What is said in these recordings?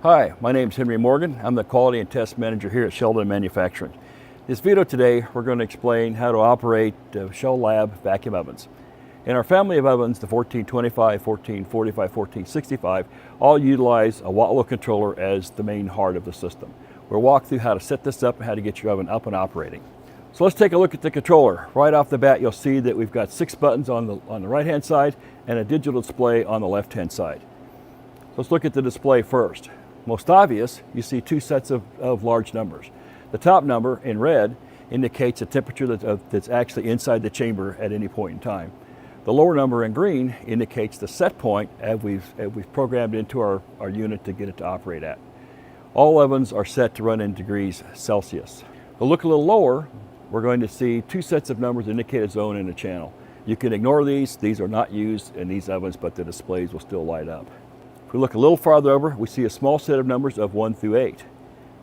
Hi, my name is Henry Morgan. I'm the Quality and Test Manager here at Shellab Manufacturing. This video today, we're going to explain how to operate Shellab vacuum ovens. In our family of ovens, the 1425, 1445, 1465, all utilize a Watt-Low controller as the main heart of the system. We'll walk through how to set this up and how to get your oven up and operating. So let's take a look at the controller. Right off the bat, you'll see that we've got 6 buttons on the right-hand side and a digital display on the left-hand side. So let's look at the display first. Most obvious, you see 2 sets of large numbers. The top number in red indicates a temperature that's actually inside the chamber at any point in time. The lower number in green indicates the set point as we've programmed into our unit to get it to operate at. All ovens are set to run in degrees Celsius. We'll look a little lower, we're going to see 2 sets of numbers indicate a zone and a channel. You can ignore these are not used in these ovens, but the displays will still light up. If we look a little farther over, we see a small set of numbers of 1 through 8.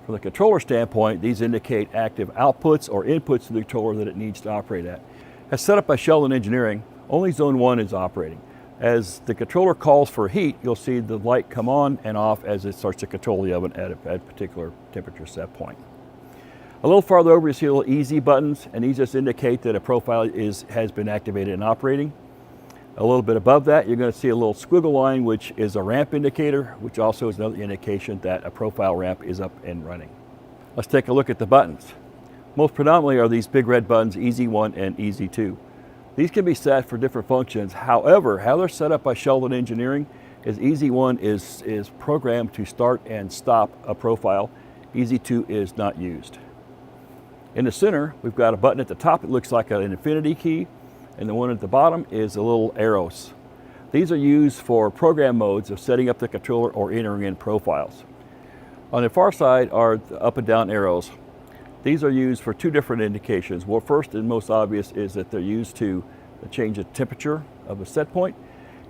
From the controller standpoint, these indicate active outputs or inputs to the controller that it needs to operate at. As set up by Shellab Engineering, only zone 1 is operating. As the controller calls for heat, you'll see the light come on and off as it starts to control the oven at a particular temperature set point. A little farther over, you see little easy buttons, and these just indicate that a profile has been activated and operating. A little bit above that, you're going to see a little squiggle line, which is a ramp indicator, which also is another indication that a profile ramp is up and running. Let's take a look at the buttons. Most predominantly are these big red buttons, Easy 1 and Easy 2. These can be set for different functions. However, how they're set up by Shellab Engineering is Easy 1 is programmed to start and stop a profile. Easy 2 is not used. In the center, we've got a button at the top. It looks like an infinity key. And the one at the bottom is a little arrows. These are used for program modes of setting up the controller or entering in profiles. On the far side are the up and down arrows. These are used for 2 different indications. Well, first and most obvious is that they're used to change the temperature of a set point.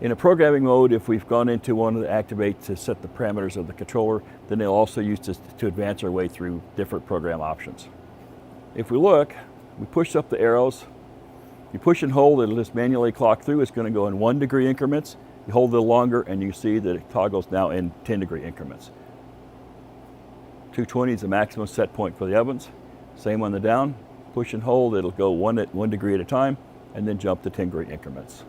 In a programming mode, if we've gone into one to activate to set the parameters of the controller, then they'll also use this to advance our way through different program options. If we look, we push up the arrows. You push and hold, it'll just manually clock through. It's going to go in 1 degree increments. You hold it a little longer and you see that it toggles now in 10 degree increments. 220 is the maximum set point for the ovens. Same on the down. Push and hold, it'll go 1 degree at a time and then jump to 10 degree increments.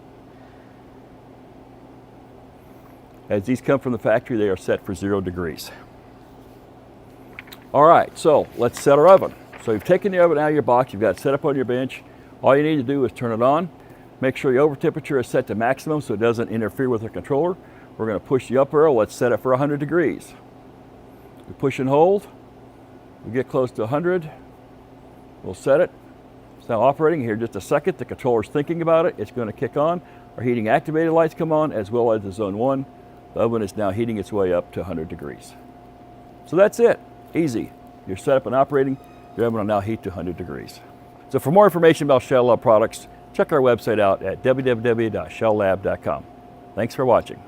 As these come from the factory, they are set for 0 degrees. All right, so let's set our oven. So you've taken the oven out of your box, you've got it set up on your bench. All you need to do is turn it on. Make sure your over temperature is set to maximum so it doesn't interfere with the controller. We're going to push the up arrow. Let's set it for 100 degrees. We push and hold. We get close to 100. We'll set it. It's now operating here in just a second. The controller's thinking about it. It's going to kick on. Our heating activated lights come on as well as the zone 1. The oven is now heating its way up to 100 degrees. So that's it. Easy. You're set up and operating. Your oven will now heat to 100 degrees. So for more information about Shellab products, check our website out at www.shellab.com. Thanks for watching.